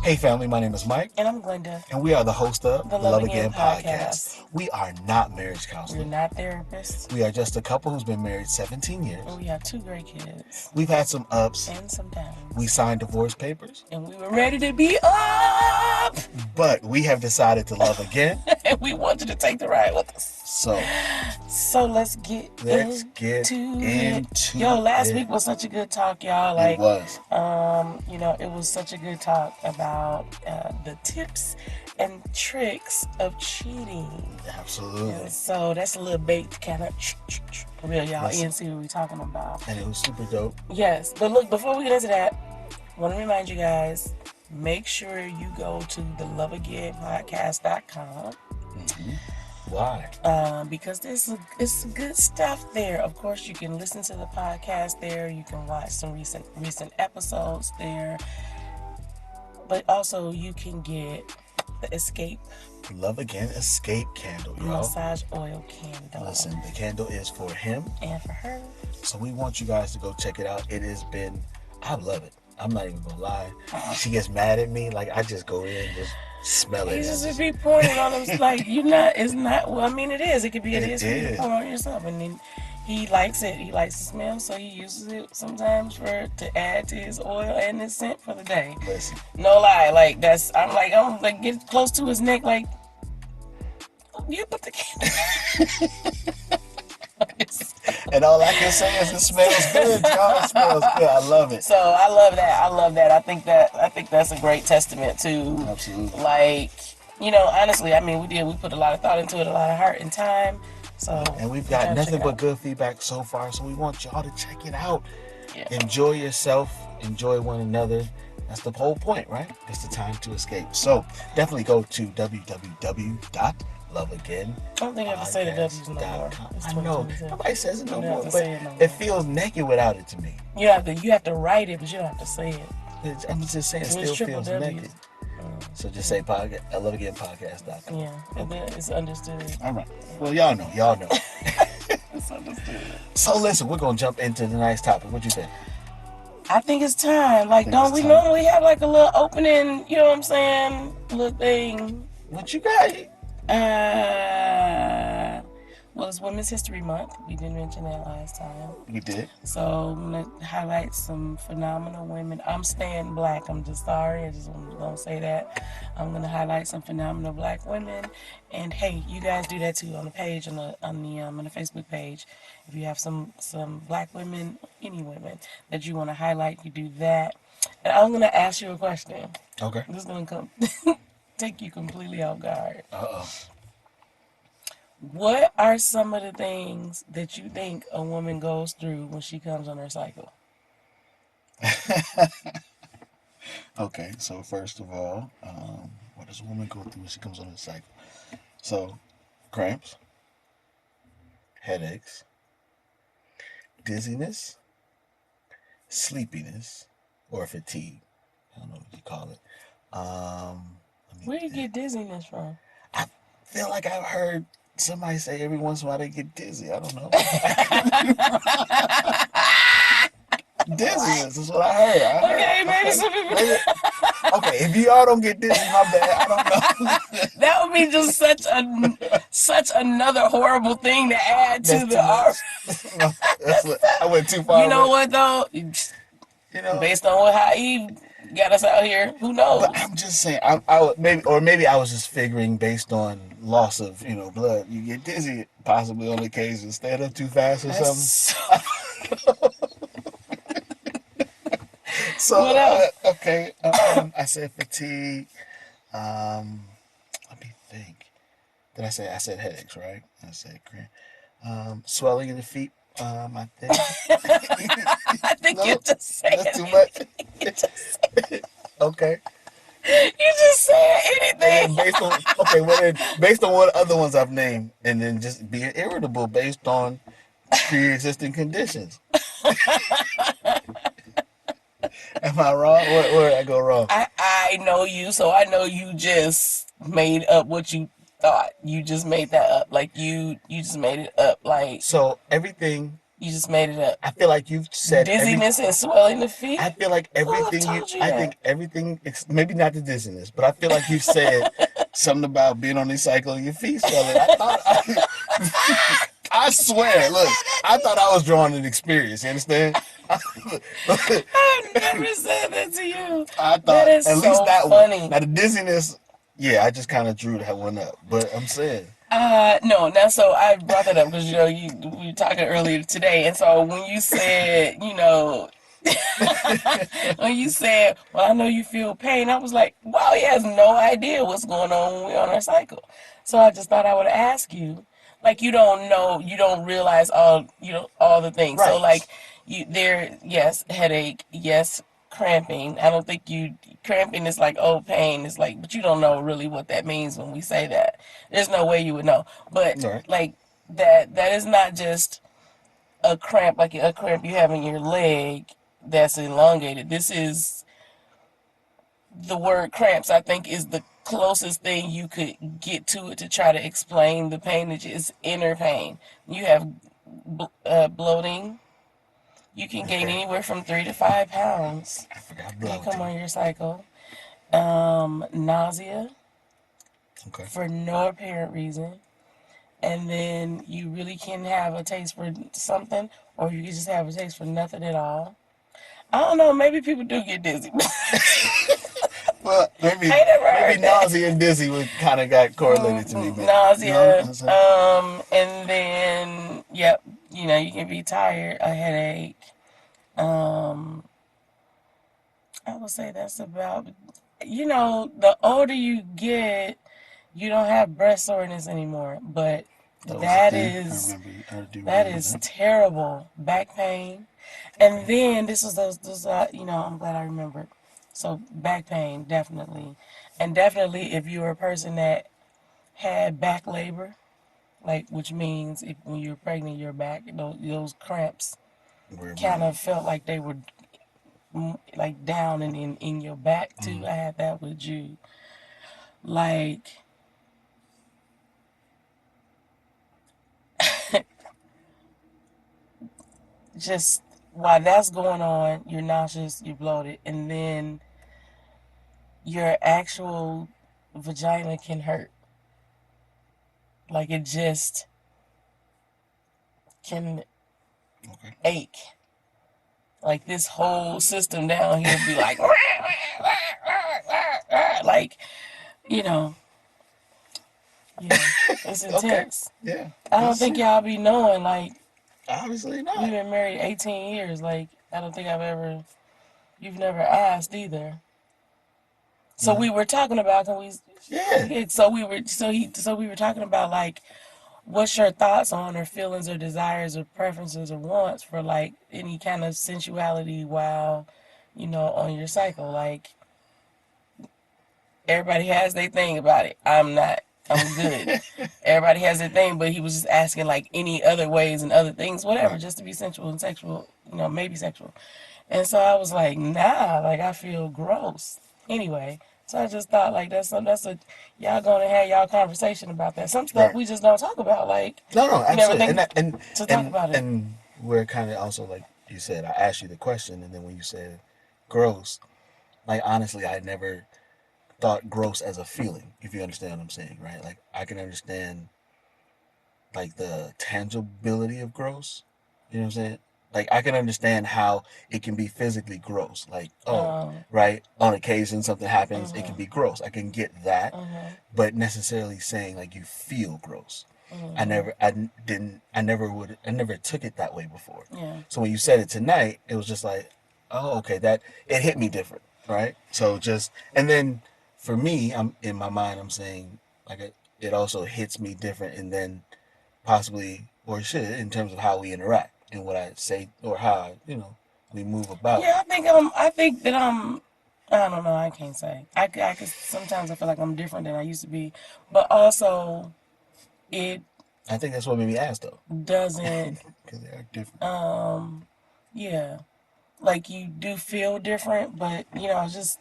Hey family, my name is Mike. And I'm Glenda. And we are the host of The the Love Love Again Again podcast. podcast. We are not marriage We're counselors. not therapists. We are just a couple who's been married 17 years. And we have 2 great kids. We've had some ups. And some downs. We signed divorce papers. And we were ready to be up. But we have decided to love again. And we want you to take the ride with us. So let's get into it. Yo, last week was such a good talk, y'all. It was. It was such a good talk about the tips and tricks of cheating. Absolutely. And so that's a little bait to kind of reel y'all in, see what we're talking about. And it was super dope. Yes, but look, before we get into that, I want to remind you guys, make sure you go to theloveagainpodcast.com. Mm-hmm. Why? Because it's good stuff there. Of course, you can listen to the podcast there. You can watch some recent episodes there. But also, you can get the Escape Love Again Escape candle, y'all. Massage oil candle. Listen, the candle is for him and for her. So we want you guys to go check it out. It has been, I love it. I'm not even gonna lie. She gets mad at me, like I just go in, just smell it. He just be pointing on him, like it's not. Well, I mean, it is. It could be. It is. You pour on yourself, and then he likes it. He likes the smell, so he uses it sometimes to add to his oil and his scent for the day. Listen, no lie, like I'm like get close to his neck, like you put the candle. And all I can say is it smells good, y'all. It smells good. I love it. So I love that. I think that's a great testament to, absolutely. Like, honestly, I mean, we put a lot of thought into it, a lot of heart and time. So and we've got nothing but good feedback so far. So we want y'all to check it out. Yeah. Enjoy yourself. Enjoy one another. That's the whole point, right? It's the time to escape. So definitely go to www.loveagain. I don't think I have to say the W's no more. I know. Nobody says it no more, but it feels naked without it to me. You have to write it, but you don't have to say it. I'm just saying, it still feels naked. So just say loveagainpodcast.com. Yeah, it's understood. All right. Well, y'all know. It's understood. So listen, we're gonna jump into the next topic. What you think? I think it's time. Like, don't we normally have like a little opening? You know what I'm saying? Little thing. What you got? Well, it's Women's History Month. We didn't mention that last time. We did. So I'm going to highlight some phenomenal women. I'm staying black. I'm just sorry. I just don't say that. I'm going to highlight some phenomenal black women. And hey, you guys do that too on the page, on the Facebook page. If you have some black women, any women that you want to highlight, you do that. And I'm going to ask you a question. Okay. This is going to come take you completely off guard. Uh-oh. What are some of the things that you think a woman goes through when she comes on her cycle? Okay, so first of all, what does a woman go through when she comes on her cycle? So, cramps, headaches, dizziness, sleepiness, or fatigue. I don't know what you call it. Where do you get dizziness from? I feel like I've heard somebody say every once in a while they get dizzy. I don't know. Dizziness is what I heard. Okay, maybe some people. Okay, if y'all don't get dizzy, my bad. I don't know. That would be just such another horrible thing to add to the art. I went too far. You know what though? Based on how he got us out here, who knows? But I'm just saying, maybe I was just figuring based on loss of blood. You get dizzy possibly on occasion, stand up too fast or something. So what else? Okay, I said fatigue. Let me think. Did I said headaches, right? I said cramp. Swelling in the feet. I think. I think you just said that's too much. Okay. You just said anything. Based on what other ones I've named, and then just being irritable based on pre-existing conditions. Am I wrong? Where did I go wrong? I know you, so I know you just made up what you thought. You just made that up. Like you just made it up. Like so everything You just made it up. I feel like you've said every. Dizziness and swelling the feet. I feel like Who everything you. told you I that? think everything. Maybe not the dizziness, but I feel like you said something about being on this cycle and your feet swelling. I thought. I swear. Look, I thought I was drawing an experience. You understand? I've never said that to you. I That thought is at least so that one. funny. Now the dizziness. Yeah, I just kind of drew that one up. But I'm saying. No, now so I brought that up because we were talking earlier today, and so when you said, when you said, well, I know you feel pain, I was like, wow, he has no idea what's going on when we're on our cycle. So I just thought I would ask you, like you don't know, you don't realize all the things. So Right. like yes, headache, yes, cramping. I don't think cramping is like pain. It's like, but you don't know really what that means when we say that. There's no way you would know. But Right. like that is not just a cramp, like a cramp you have in your leg that's elongated. This is the word cramps, I think, is the closest thing you could get to it to try to explain the pain that is inner pain. You have bloating. You can gain Okay. anywhere from 3 to 5 pounds I forgot when you come bloating. on your cycle. Nausea Okay. for no apparent reason. And then you really can have a taste for something, or you can just have a taste for nothing at all. I don't know. Maybe people do get dizzy. Well, I ain't never maybe heard that. nausea and dizzy would kind of got correlated to me, maybe. You know what Nausea. I'm saying? And then yep, you can be tired, a headache. Um, I would say that's about. The older you get, you don't have breast soreness anymore, but That was a that thing. is I do that remember is that. terrible. Back pain. And Okay. then this was those I'm glad I remembered. So back pain, definitely. And definitely if you're a person that had back labor, like which means when you're pregnant, your back, those cramps Where kind more? of felt like they were like down and in your back too. Mm, I had that with you. Like just while that's going on, you're nauseous, you're bloated, and then your actual vagina can hurt. Like it just can okay. ache. Like this whole system down here be like, like, you know, yeah, it's Okay. intense. Yeah. I don't That's think it. y'all be knowing, like, Obviously we've not. been married 18 years. Like, I don't think you've never asked either. So No. we were talking about, can we, Yeah. yeah, so we were talking about, like, what's your thoughts on or feelings or desires or preferences or wants for like any kind of sensuality while on your cycle? Like everybody has their thing about it. I'm not. I'm good. Everybody has their thing, but he was just asking like any other ways and other things, whatever, Right. just to be sensual and sexual, maybe sexual. And so I was like, nah, like I feel gross. Anyway, so I just thought like that's a y'all gonna have y'all conversation about that. Some stuff Right. we just don't talk about. Like No, no, you never absolutely. think to talk about it. And we're kind of also like you said. I asked you the question, and then when you said gross, like honestly, I never thought gross as a feeling. If you understand what I'm saying, right? Like I can understand like the tangibility of gross. You know what I'm saying? Like I can understand how it can be physically gross. Like, oh, Um, right, on occasion something happens, it can mhm, be gross. I can get that, mhm, but necessarily saying like you feel gross. mhm. I never took it that way before. Yeah. So when you said it tonight, it was just like, oh, okay, that it hit me different, right? So just and then for me, I'm in my mind, I'm saying like it also hits me different, and then possibly or should in terms of how we interact and what I say or how we move about. Yeah, I think that I don't know. I can't say. I could sometimes I feel like I'm different than I used to be, but also it I think that's what made me ask though, doesn't. because they are different. Um, yeah, like you do feel different, but it's just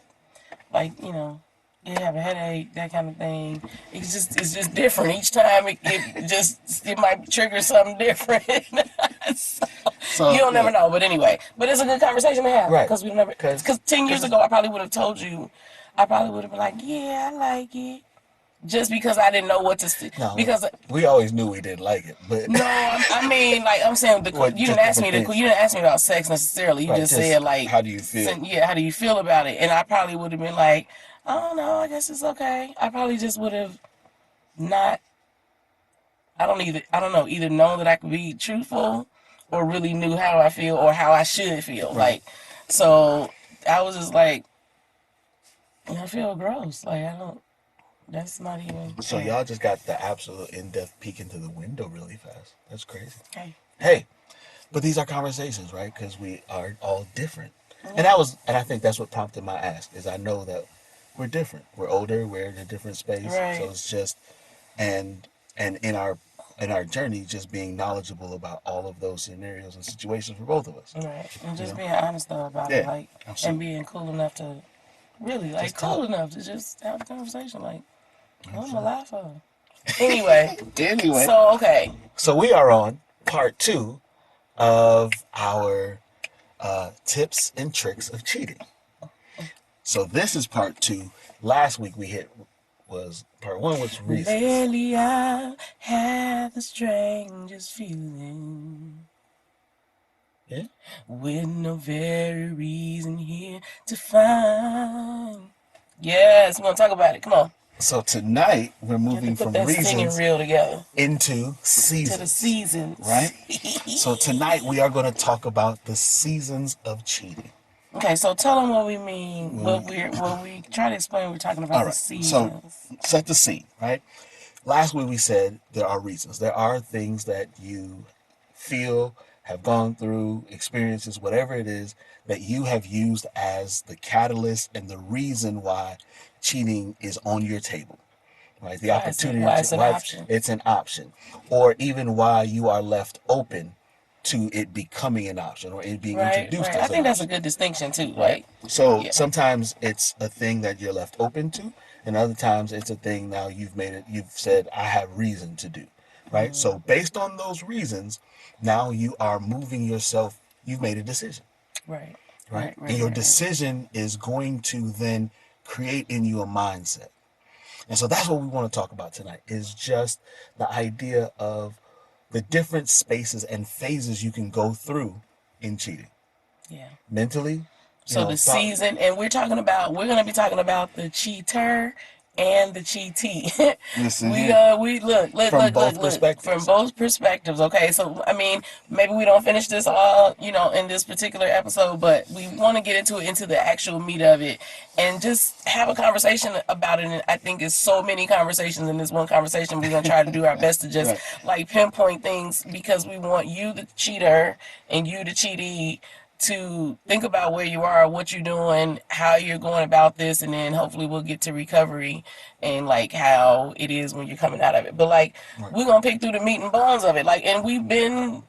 like you have a headache, that kind of thing. It's just different each time. It might trigger something different. So, You So don't yeah, never know. But anyway, but it's a good conversation to have right. because we never. Because Because 10 years ago, I probably would have told you. I probably would have been like, yeah, I like it. Just because I didn't know what to say. no, Because we always knew we didn't like it, but no, I mean, like I'm saying, what you didn't just ask me different things. you didn't ask me about sex necessarily. You Right. just Just said like, how do you feel? yeah, how do you feel about it? And I probably would have been like, I don't know, I guess it's okay. I probably just would have not. I don't know, either known that I could be truthful, or really knew how I feel or how I should feel. Right. Like, so I was just like, I feel gross. Like I don't. That's not even. So y'all just got the absolute in-depth peek into the window really fast. That's crazy. Hey. Hey, but these are conversations, right? Because we are all different, and Yeah. I think that's what prompted my ask. Is I know that we're different. We're older. We're in a different space. So Right. it's just, and in our journey, just being knowledgeable about all of those scenarios and situations for both of us. Right. And You just know? being honest though about it, Yeah, like, and absolutely. being cool enough to really, like, Just cool talk. enough to just have a conversation. Like, what am I 100%. alive for? Anyway, Anyway, so okay. so we are on part 2 of our tips and tricks of cheating. So this is part 2. Last week we hit was part 1 was reasons. Lately I've had the strangest feeling Yeah. with no very reason here to find. Yes, we want to talk about it. Come on. So tonight we're You have to moving put from that singing reasons reel together. into To the seasons, seasons. right? So tonight we are going to talk about the seasons of cheating. Okay, so tell them what we mean. Well, What we try to explain. We're talking about all the right. So seasons. set the scene, right? Last week we said there are reasons. There are things that you feel, have gone through, experiences, whatever it is, that you have used as the catalyst and the reason why cheating is on your table. Right? The opportunity Why to it's an why option. it's an option. Or even why you are left open to it becoming an option or it being Right, introduced right. I as an think that's a option. good distinction too. Right? Like, So yeah. sometimes it's a thing that you're left open to, and other times it's a thing now you've said, I have reason to do. Right? So based on those reasons, now you are moving yourself, you've made a decision. Right, Right? right, And right, your right, right. decision is going to then create in you a mindset. And so that's what we want to talk about tonight is just the idea of the different spaces and phases you can go through in cheating. Yeah. Mentally, So the season, and we're gonna be talking about the cheater and the cheatee. listen here, We look, from both from perspectives. both perspectives. Okay, so I mean, maybe we don't finish this all, in this particular episode, but we want to get into the actual meat of it, and just have a conversation about it. And I think it's so many conversations in this one conversation. We're gonna try to do our best to just Right. like pinpoint things because we want you, the cheater, and you, the cheatee, to think about where you are, what you're doing, how you're going about this, and then hopefully we'll get to recovery and like how it is when you're coming out of it. But like Right. we're gonna pick through the meat and bones of it. Like, and we've been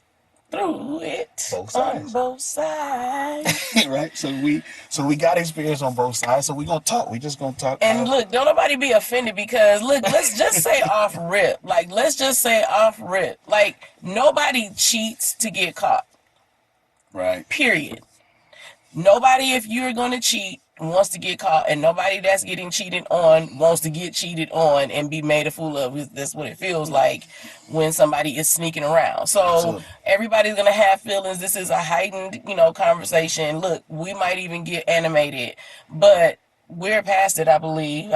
through it Both on sides. both sides. Right? So we got experience on both sides. So we gonna talk. We just gonna talk And how look, don't nobody be offended because look, let's just say off rip. Like, let's just say off rip. Like, nobody cheats to get caught. right. Period. Nobody, if you're going to cheat, wants to get caught, and nobody that's getting cheated on wants to get cheated on and be made a fool of. That's what it feels like when somebody is sneaking around. So Absolutely. everybody's gonna have feelings. This is a heightened, conversation. Look, we might even get animated, but we're past it. I believe. You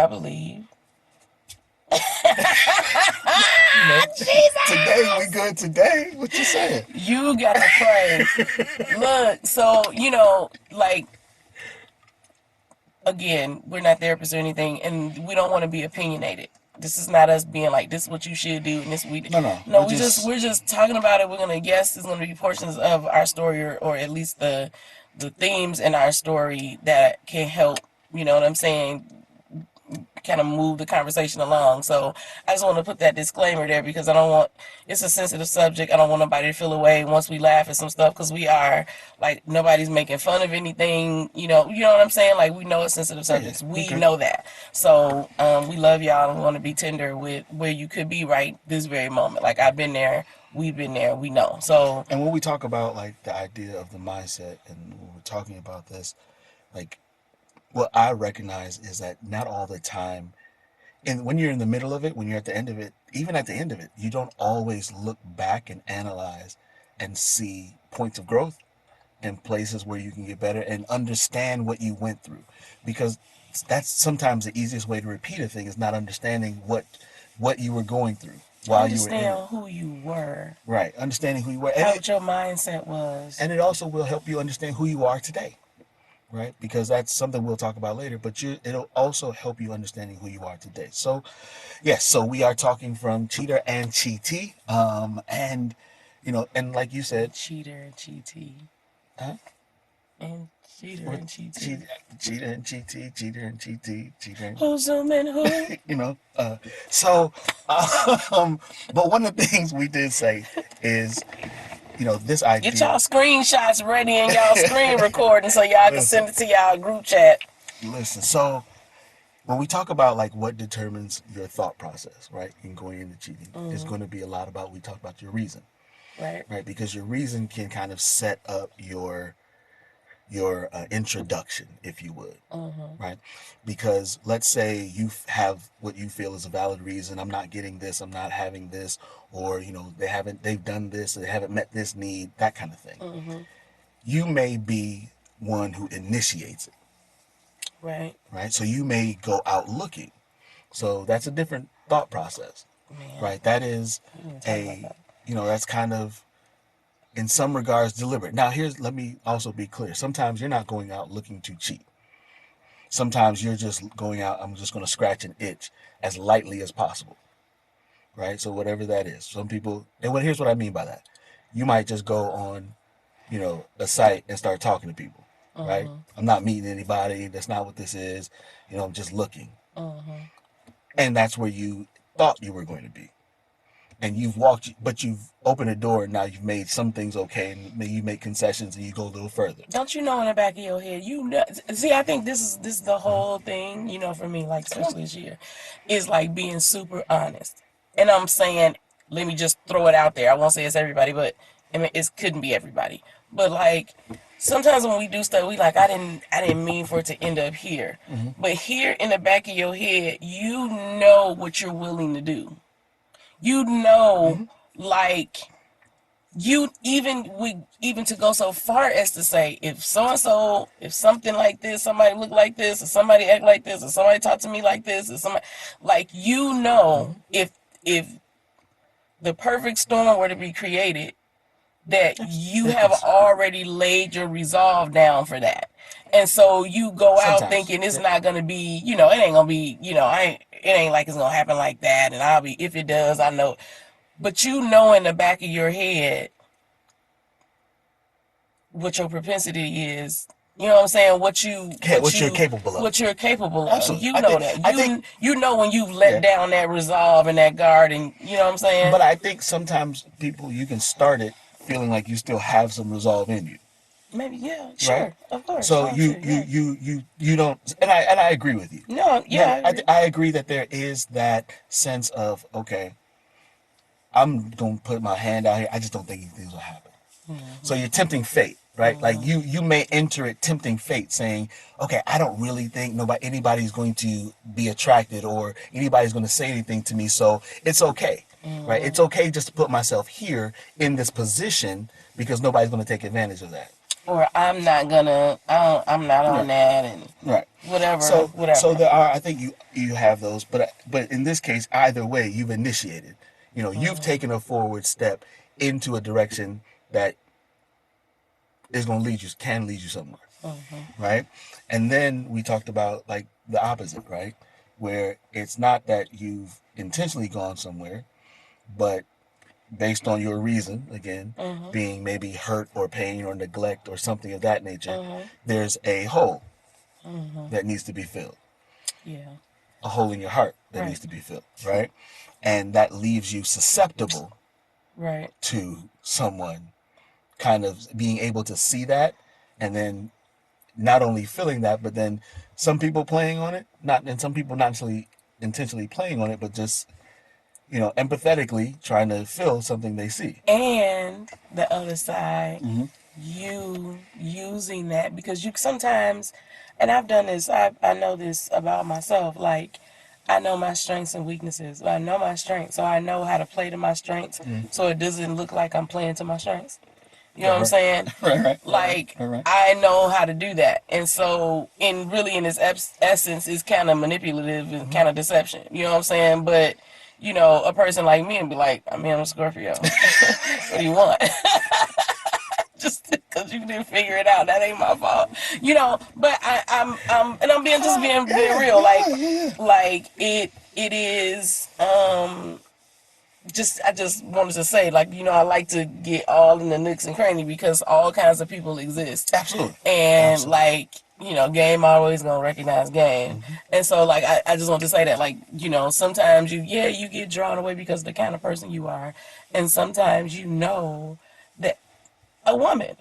know, today we Jesus, good today. What you saying? you got to pray. Look, so like, again, we're not therapists or anything, and we don't want to be opinionated. This is not us being like, this is what you should do, and this we do. No, no. No, we're just talking about it. We're gonna guess there's gonna be portions of our story, or at least the themes in our story that can help. You know what I'm saying? Kind of move the conversation along. So I just want to put that disclaimer there because I don't want, it's a sensitive subject. I don't want nobody to feel away once we laugh at some stuff because we are like, nobody's making fun of anything. You know what I'm saying? Like, we know it's sensitive Yeah, yeah. subjects. We Okay. know that. So we love y'all and want to be tender with where you could be right this very moment. Like, I've been there we've been there. We know. So And when we talk about like the idea of the mindset, and when we're talking about this, like what I recognize is that not all the time, and when you're in the middle of it, when you're at the end of it, even at the end of it, you don't always look back and analyze and see points of growth and places where you can get better and understand what you went through, because that's sometimes the easiest way to repeat a thing is not understanding what you were going through while you were in it. understand who you were, Right, understanding who you were, how what your mindset was. and it also will help you understand who you are today, right? Because that's something we'll talk about later. But it'll also help you understanding who you are today. So yes, so we are talking from cheater and cheatee, and and like you said, Cheater and cheatee. huh? And cheater What and cheatee. cheater and cheatee, cheater and cheatee, cheater. Who's zooming who? You know, so, but one of the things we did say is, this Get y'all idea. screenshots ready and y'all screen recording so y'all can Listen, send it to y'all group chat. listen. So when we talk about like what determines your thought process, right, in going into cheating, is going to be a lot about, we talk about your reason, Right. right, because your reason can kind of set up your introduction, if you would, right? Because let's say you have what you feel is a valid reason. I'm not getting this. I'm not having this, or they've done this. They haven't met this need. That kind of thing. You may be one who initiates it, Right. right? So you may go out looking. So that's a different thought process, Man, right? That is we didn't talk about a that. that's kind of in some regards deliberate. Now let me also be clear. Sometimes you're not going out looking to cheat. Sometimes you're just going out, I'm just going to scratch an itch as lightly as possible, right? So whatever that is. Some people, and here's what I mean by that. You might just go on, a site and start talking to people, right? I'm not meeting anybody. That's not what this is. I'm just looking. And that's where you thought you were going to be. And you've walked, but you've opened a door, and now you've made some things okay, and maybe you make concessions and you go a little further. Don't you know in the back of your head, you know? See, I think this is the whole thing. For me, like Come on. especially this year, is like being super honest. And I'm saying, let me just throw it out there. I won't say it's everybody, but I mean, it couldn't be everybody. But like sometimes when we do stuff, we like I didn't mean for it to end up here. But here in the back of your head, you know what you're willing to do. You know, like you even to go so far as to say, if so and so, if something like this, somebody look like this, or somebody act like this, or somebody talk to me like this, or somebody, like, if the perfect storm were to be created, that you have Yes. already laid your resolve down for that. And so you go out Sometimes. thinking it's Yeah. not gonna be, it ain't gonna be, it ain't like it's gonna happen like that. And I'll be, if it does, I know. But in the back of your head what your propensity is. You know what I'm saying? Yeah, what you're capable of. What you're capable of. Absolutely. You know that. I think, You know when you've let yeah. down that resolve and that guard, and you know what I'm saying? But I think sometimes people, you can start it feeling like you still have some resolve in you, Maybe, yeah, right? sure, of course. So Oh, sure, yeah. you don't, and I agree with you. No, yeah, Now I agree. I agree that there is that sense of, okay, I'm gonna put my hand out here. I just don't think these things will happen. So you're tempting fate, right? Like you may enter it tempting fate, saying, okay, I don't really think anybody's going to be attracted, or anybody's going to say anything to me, so it's okay, right? It's okay just to put myself here in this position because nobody's going to take advantage of that. Or I'm not on Right. that, and Right. whatever, So whatever. there are, I think you have those, but in this case, either way, you've initiated. You've taken a forward step into a direction that is going to can lead you somewhere, right? And then we talked about like the opposite, right? Where it's not that you've intentionally gone somewhere, but based on your reason, again, being maybe hurt or pain or neglect or something of that nature, there's a hole that needs to be filled, Yeah. a hole in your heart that Right. needs to be filled, right? And that leaves you susceptible Right. to someone kind of being able to see that, and then not only feeling that, but then some people playing on it, not and some people not necessarily intentionally playing on it, but just empathetically trying to feel something they see. And the other side, Mm-hmm. you using that because you sometimes, and I've done this, I know this about myself, like I know my strengths and weaknesses. I know my strengths, so I know how to play to my strengths, so it doesn't look like I'm playing to my strengths. You know what I'm Right, saying? right, right, Like right, right. I know how to do that, and so in its essence, it's kind of manipulative and kind of deception. You know what I'm saying? But a person like me would be like, I mean, I'm a Scorpio. What do you want? Just because you didn't figure it out, that ain't my fault. But and I'm being Yeah, real. yeah, Like, yeah, yeah. it is. I just wanted to say, like, I like to get all in the nooks and cranny because all kinds of people exist, Absolutely, and absolutely. like, game always gonna recognize game, Mm-hmm. and so like I just want to say that, like, sometimes you get drawn away because of the kind of person you are, and sometimes that a woman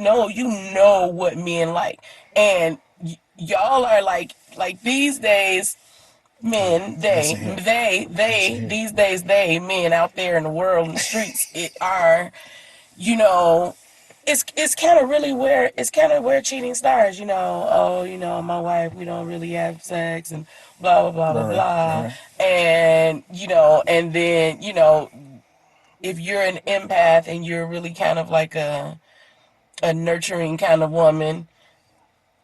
know what men like, and y'all are like these days men, Listen here, listen here. these days, men out there in the world in the streets, it are, you know it's kind of really where cheating starts. Oh, my wife, we don't really have sex, and blah blah blah blah Right, right, blah. right. And and then, if you're an empath and you're really kind of like a nurturing kind of woman,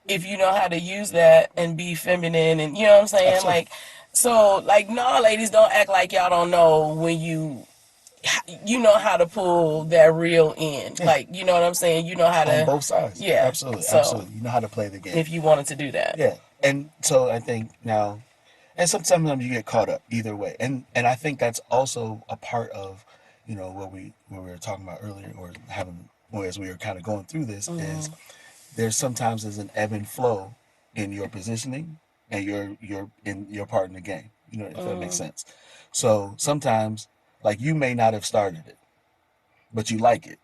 if you know how to use that and be feminine, and you know what I'm saying, Absolutely. like, so, like, no, ladies, don't act like y'all don't know when you know how to pull that real in, Yeah, like, you know what I'm saying, you know how on to, both sides. yeah. Absolutely, So absolutely. You know how to play the game. if you wanted to do that. Yeah, and so I think now, and sometimes you get caught up either way, and I think that's also a part of, what we were talking about earlier, or having, or as we were kind of going through this, is there's an ebb and flow in your positioning and your part in the game. If that makes sense. So sometimes, like, you may not have started it, but you like it,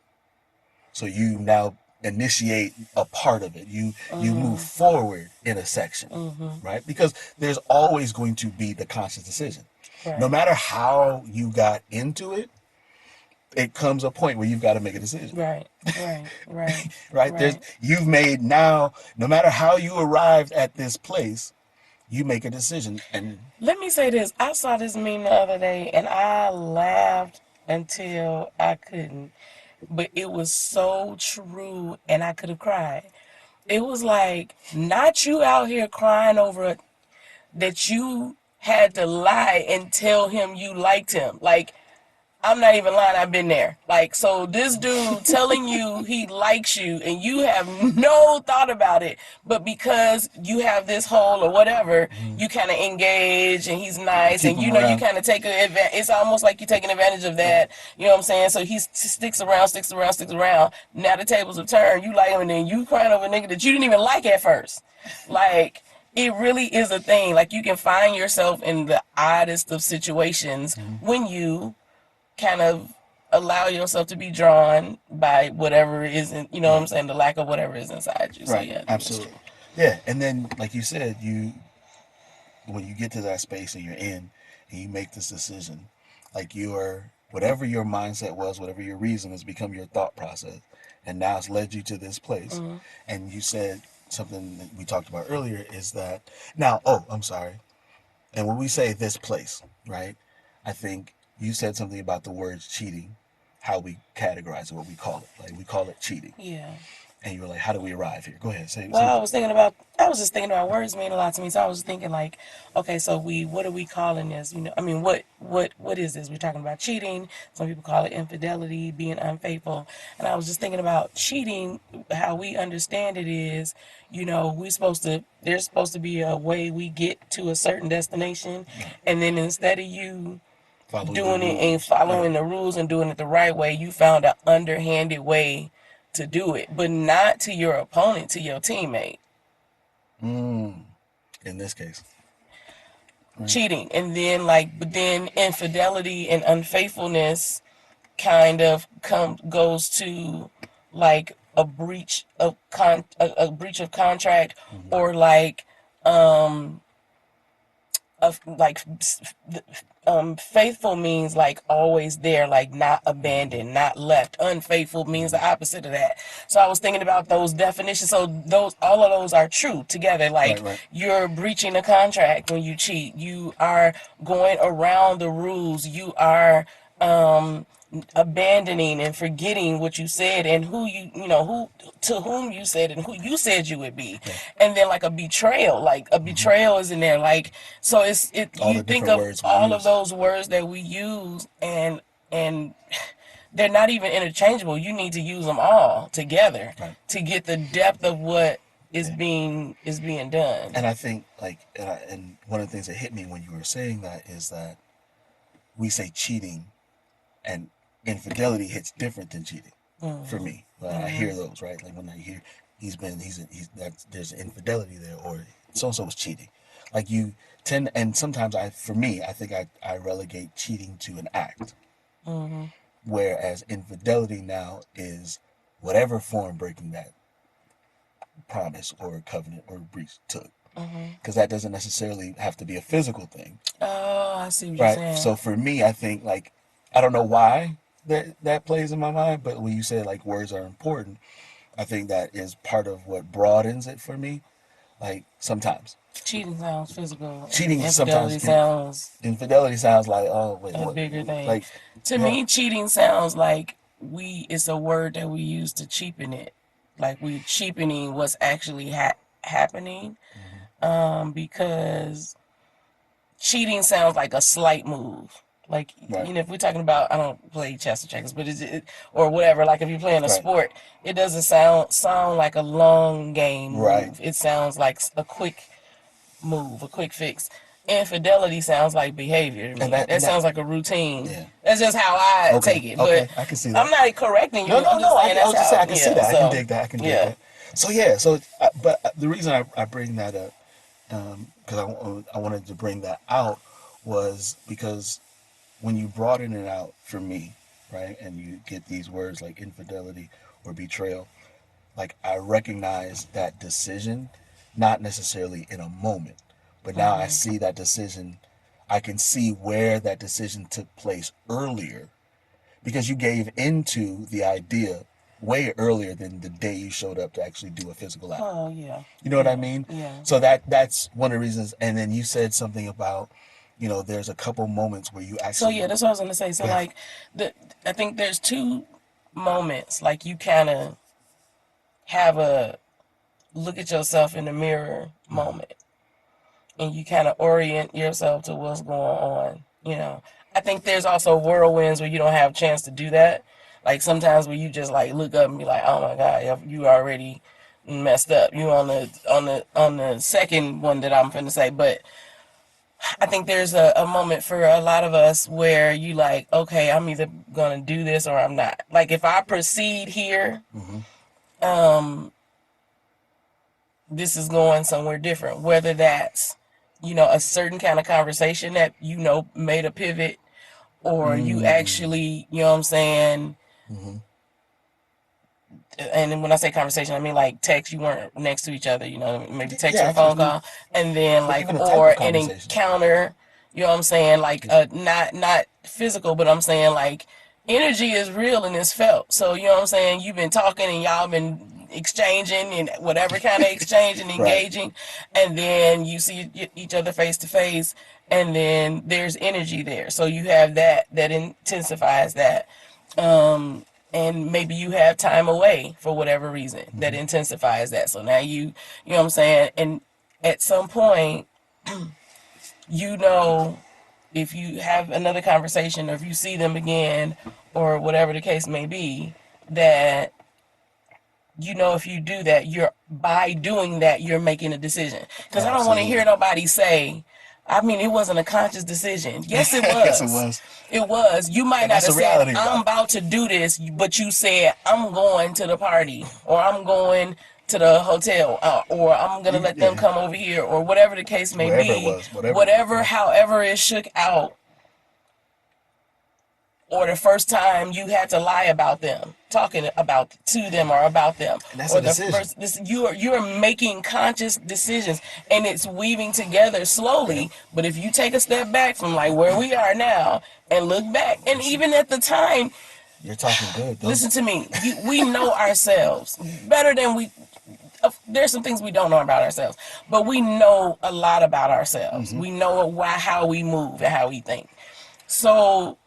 so you now initiate a part of it. You move forward in a section, right? Because there's always going to be the conscious decision. No Right, matter how you got into it, it comes a point where you've got to make a decision. right, right, right, Right? There's right. you've made now, no matter how you arrived at this place, you make a decision. And Let me say this. I saw this meme the other day and I laughed until I couldn't. But it was so true and I could have cried. It was like, not you out here crying over that you had to lie and tell him you liked him. Like, I'm not even lying, I've been there. Like, so this dude telling you he likes you and you have no thought about it, but because you have this hole or whatever, you kind of engage and he's you nice, keep and them you around. kind of take advantage. It's almost like you're taking advantage of that. You know what I'm saying? So he sticks around, sticks around, sticks around. Now the tables have turned. You like him, and then you crying over a nigga that you didn't even like at first. Like, it really is a thing. Like, you can find yourself in the oddest of situations when you kind of allow yourself to be drawn by whatever isn't, what Right. I'm saying, the lack of whatever is inside you. So Right. yeah, it's true. Absolutely. Yeah. And then, like you said, when you get to that space and you're in, and you make this decision, like, whatever your mindset was, whatever your reason has become your thought process, and now it's led you to this place. And you said something that we talked about earlier, is that now, oh, I'm sorry. And when we say this place, right, I think you said something about the words cheating, how we categorize it, what we call it. Like, we call it cheating. Yeah. And you were like, how do we arrive here? Go ahead, say Well, it. I was just thinking about words mean a lot to me. So I was thinking, like, okay, so what are we calling this? I mean, what is this? We're talking about cheating. Some people call it infidelity, being unfaithful. And I was just thinking about cheating, how we understand it is, there's supposed to be a way we get to a certain destination. Right. And then instead of you Following the doing it and rules. Right. following the rules and doing it the right way, you found an underhanded way to do it, but not to your opponent, to your teammate. Mm, in this case. Right. Cheating, and then, like, but then infidelity and unfaithfulness kind of goes to, like, a breach of contract, Mm-hmm. or like, like faithful means like always there, like not abandoned, not left. Unfaithful means the opposite of that. So I was thinking about those definitions. So those, all of those are true together. Right, Like right. you're breaching a contract when you cheat. You are going around the rules. You are abandoning and forgetting what you said and who you know who to whom you said and who you said you would be. Yeah. And then like a betrayal, like a betrayal is in there, like, so All you the think different of words we all of use. those words that we use, and they're not even interchangeable. You need to use them all together Right. to get the depth of what Yeah. is being done. And I think like and one of the things that hit me when you were saying that is that we say cheating and infidelity hits different than cheating for me. I hear those, right? Like when I hear he's that there's infidelity there, or so and so was cheating. Like you tend, and sometimes for me, I think I relegate cheating to an act, whereas infidelity now is whatever form breaking that promise or covenant or breach took. Because that doesn't necessarily have to be a physical thing. Oh, I see what you're Right. saying. So for me, I think like I don't know why that plays in my mind, but when you say like words are important, I think that is part of what broadens it for me. Like sometimes Cheating sounds physical, and cheating sometimes infidelity sounds infidelity sounds like, oh wait, a what, bigger thing. like To yeah. me, cheating sounds like it's a word that we use to cheapen it. Like we're cheapening what's actually happening. Because cheating sounds like a slight move. Like, Right. you know, if we're talking about, I don't play chess or checkers, but or whatever. Like if you're playing a Right. sport, it doesn't sound like a long game Right. move. It sounds like a quick move, a quick fix. Infidelity sounds like behavior to And me. That that sounds like a routine. yeah. That's just how I Okay. take it. But Okay. I can see I'm that. not correcting you. No, no, I'm just no. saying I that's was just saying how. I can see Yeah. that. I can So dig that. I can dig yeah. that. So yeah. So but the reason I bring that up, because I wanted to bring that out, was because when you broaden it out for me, right, and you get these words like infidelity or betrayal, like I recognize that decision, not necessarily in a moment, but now I see that decision. I can see where that decision took place earlier because you gave into the idea way earlier than the day you showed up to actually do a physical act. Oh yeah. You know what I Yeah. mean? Yeah. So that's one of the reasons. And then you said something about, there's a couple moments where you So actually yeah, that's what I was gonna say. So go ahead. like, I think there's two moments. Like you kind of have a look at yourself in the mirror moment, and you kind of orient yourself to what's going on. You know, I think there's also whirlwinds where you don't have a chance to do that. Like sometimes where you just like look up and be like, oh my god, you already messed up. You on the second one that I'm finna say, but I think there's a moment for a lot of us where you like, okay, I'm either gonna do this or I'm not. Like if I proceed here, Mm-hmm. this is going somewhere different. Whether that's, a certain kind of conversation that, made a pivot, or you Mm-hmm. actually, you know what I'm saying, Mm-hmm. and then when I say conversation, I mean like text, you weren't next to each other, maybe text Yeah, or a phone absolutely. call, and then But like, even a type or of an conversation. encounter, you know what I'm saying, like Yeah. not physical, but I'm saying like energy is real and it's felt. So you know what I'm saying, you've been talking and y'all been exchanging and whatever kind of exchange and Right. engaging, and then you see each other face to face, and then there's energy there. So you have that intensifies that. And maybe you have time away for whatever reason that Mm-hmm. intensifies that. So now you know what I'm saying? And at some point, you know, if you have another conversation or if you see them again or whatever the case may be, that if you do that, by doing that, you're making a decision. Because I don't want to hear Absolutely. nobody say, I mean, it wasn't a conscious decision. Yes, it Yes, it was. was. It was. You might And not that's have the said, reality I'm about it. about to do this, but you said, I'm going to the party, or I'm going to the hotel, or I'm going to let them Yeah. come over here, or whatever the case may Wherever it be. was, whatever. Whatever, Yeah. however it shook out, or the first time you had to lie about them, talking about to them or about them, And that's or a the decision. first this you're making conscious decisions, and it's weaving together Yeah. slowly. But if you take a step back from like where we are now and look back, and Listen, even at the time, you're talking good though. listen to me, we know ourselves better than we. There's some things we don't know about ourselves, but we know a lot about ourselves. Mm-hmm. We know why, how we move and how we think. So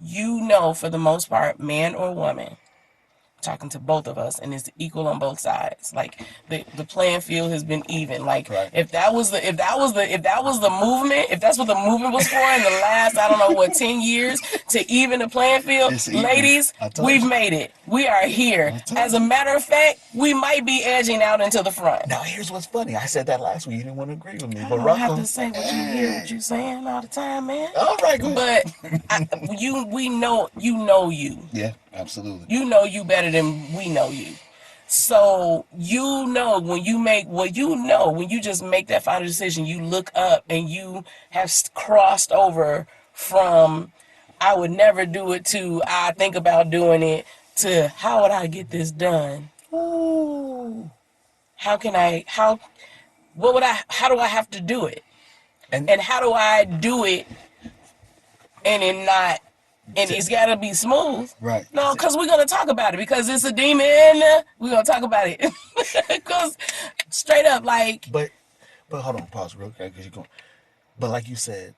you know, for the most part, man or woman, talking to both of us, and it's equal on both sides. Like the playing field has been even. Like Right. if that was the movement, if that's what the movement was for in the last, I don't know what, 10 years, to even the playing field, It's even. ladies, I told we've you. made it. We are here. I told As a you. matter of fact, we might be edging out into the front. Now here's what's funny. I said that last week. You didn't want to agree with me, I but don't have Rocco. to say what you hear, what you saying all the time, man. All right, go But ahead. we know you. Yeah, absolutely. You know you better than we know you. So you know when you make when you just make that final decision, you look up and you have crossed over from I would never do it to I think about doing it to how would I get this done? Ooh. How can I how what would I how do I have to do it? And And how do I do it and it not and t- it's got to be smooth. right. No, because we're going to talk about it because it's a demon. We're going to talk about it. Because straight up, like, But hold on, pause real quick because you're going. But like you said,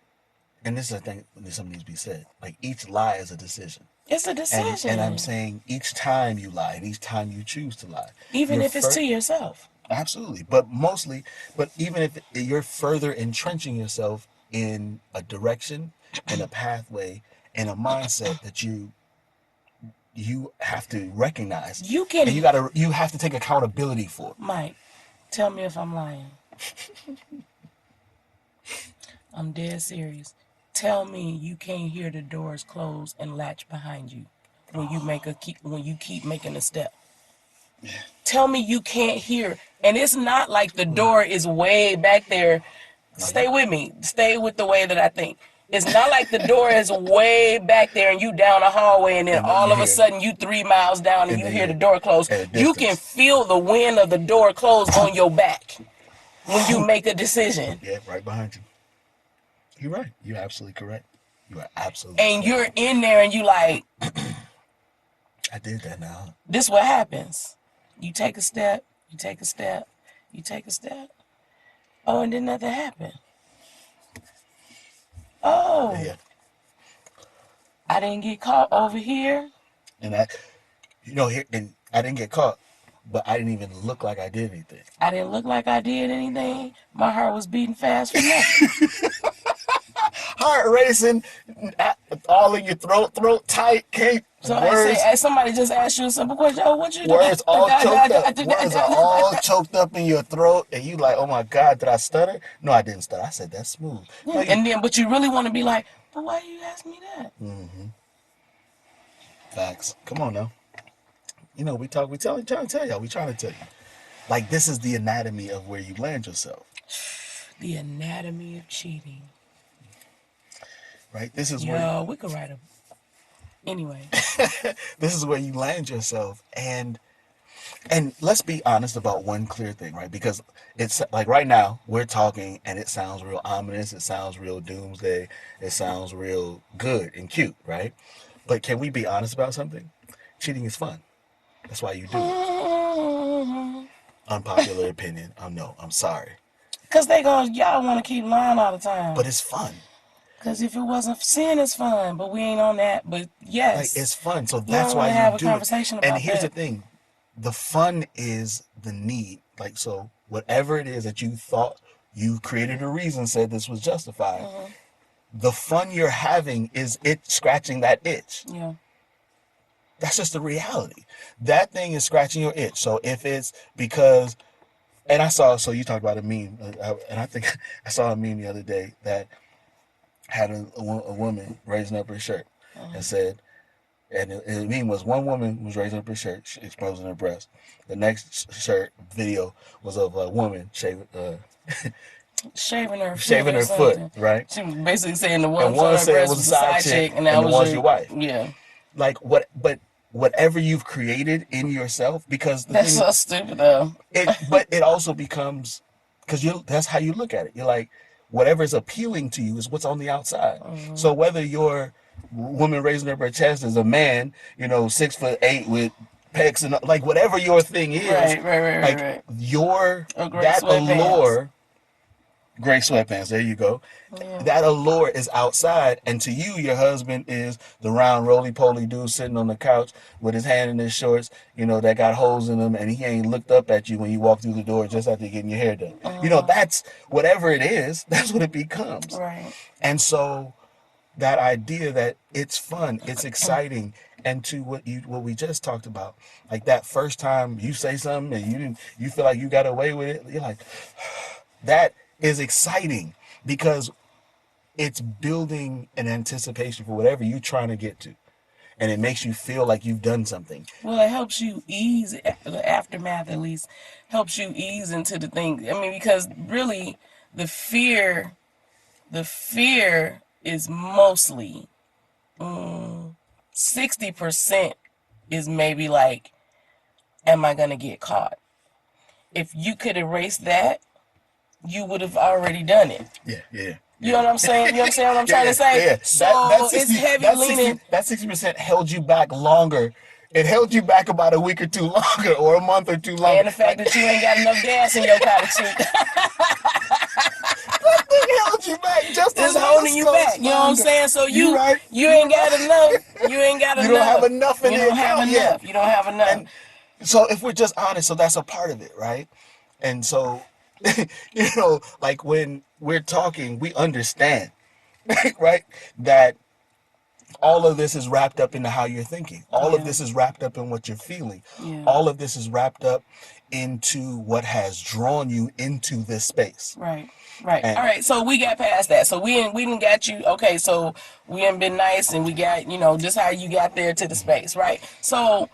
and this is a thing that something needs to be said. Like each lie is a decision. it's a And I'm decision. saying each time you lie and each time you choose to lie, Even you're if it's to yourself. absolutely, but mostly, but even if you're further entrenching yourself in a direction, in a pathway, in a mindset that you have to recognize, You and can, you have to take accountability for. Mike, tell me if I'm lying. I'm dead serious. Tell me you can't hear the doors close and latch behind you when you keep making a step. Tell me you can't hear. And it's not like the door is way back there. No, Stay with me. Stay with the way that I think. It's not like the door is way back there and you down a hallway and then and then all you of a hear, sudden you 3 miles down and and you then hear the you're door close. at a You can distance. feel the wind of the door close on your back when you make a decision. Yeah, right behind you. You're right. You're absolutely correct. You are absolutely And correct. you're in there and you like, I did that now. this what happens. You take a step, you take a step, you take a step. Oh, and then nothing happened. Oh, Yeah, I didn't get caught over here. and I, here and I didn't get caught, but I didn't even look like I did anything. I didn't look like I did anything. My heart was beating fast for nothing. Heart racing, all in your throat tight, can't So I say, words, as somebody just asked you a simple question. Oh, what you do? words all choked up. Words are all choked up in your throat, and you like, oh my God, did I stutter? No, I didn't stutter. I said that's smooth. No, you. And then, but you really want to be like, but why you ask me that? Facts. Come on now. We talk. Trying to tell y'all. We trying to tell you. Like this is the anatomy of where you land yourself. The anatomy of cheating. Right. This is Yo, we could write a. Anyway. this is where you land yourself, and let's be honest about one clear thing, right? Because it's like right now we're talking and it sounds real ominous, it sounds real doomsday, it sounds real good and cute, right? But can we be honest about something? Cheating is fun. That's why you do it. Unpopular opinion. No, I'm sorry. Because y'all want to keep lying all the time. But it's fun. Because if it wasn't sin, it's fun. But we ain't on that. But Like yes. it's fun. So We that's don't want why to you have a do it. conversation And about here's the that. thing. The fun is the need. Like so whatever it is that you thought you created a reason said this was justified. The fun you're having is it scratching that itch. Yeah. That's just the reality. That thing is scratching your itch. So if it's because, and I saw, so you talked about a meme, and I think I saw a meme the other day that had a woman raising up her shirt and said, and the meme was one woman was raising up her shirt, exposing her breast. The next shirt video was of a woman shaving her or foot, something. right? She was basically saying the And one one on her said it breast was a was a side side chick, chick, and that and the was one's your your wife. yeah. Like what? But whatever you've created in yourself, because the That's thing so stupid though. but it also becomes because you that's how you look at it. You're like, whatever is appealing to you is what's on the outside. So whether your woman raising up her chest is a man, 6'8" with pecs and like whatever your thing is, like Right. your Or gray that sweatpants. allure, gray sweatpants. There you go. Yeah. That allure is outside, and to you, your husband is the round roly poly dude sitting on the couch with his hand in his shorts, that got holes in them, and he ain't looked up at you when you walk through the door just after getting your hair done. That's whatever it is. That's what it becomes. Right. And so that idea that it's fun, it's exciting, and to what we just talked about, like that first time you say something and you feel like you got away with it, you're like, that is exciting because it's building an anticipation for whatever you're trying to get to. And it makes you feel like you've done something. Well, it helps you ease the aftermath. At least helps you ease into the thing. I mean, because really, the fear, the fear is mostly 60% is maybe like, am I gonna get caught? If you could erase that, you would have already done it. Yeah. You know what I'm saying? You understand what I'm trying to say? Yeah. That So it's 60 heavy that 60 leaning. that 60% held you back longer. It held you back about a week or two longer, or a month or two longer. And the fact Like that you ain't got enough gas in your car to cheat. that thing held you back just a It's little holding you back. You know what I'm longer. saying? So You right. you You ain't right. got enough. You ain't got You don't have enough. enough in You the don't have account yet. enough. You don't have enough. And so if we're just honest, so that's a part of it, right? And so, like when we're talking, we understand, right? That all of this is wrapped up into how you're thinking. All of Yeah. this is wrapped up in what you're feeling. Yeah. All of this is wrapped up into what has drawn you into this space. Right. Right. All And right. So we got past that. So we didn't got you. Okay. So we ain't been nice, and we got just how you got there to the space, right? So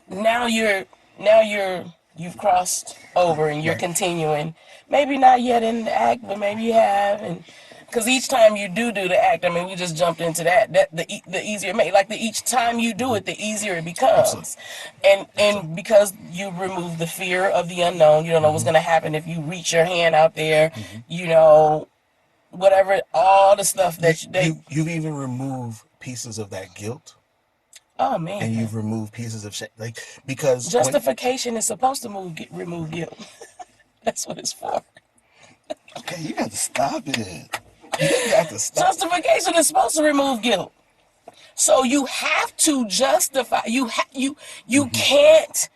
now you've crossed over and you're right, continuing, maybe not yet in the act, but maybe you have. And because each time you do the act, I mean, we just jumped into that the easier it like each time you do it, the easier it absolutely, becomes. and absolutely. and because you remove the fear of the unknown, you don't know what's going to happen if you reach your hand out there, you know whatever, all the stuff You that you've even removed pieces of that guilt, oh and man. you've removed pieces of shame, like because when Justification is supposed to remove guilt. That's what it's for. okay, you got to stop it. You got to stop. Justification is supposed to remove guilt. So you have to justify. You can't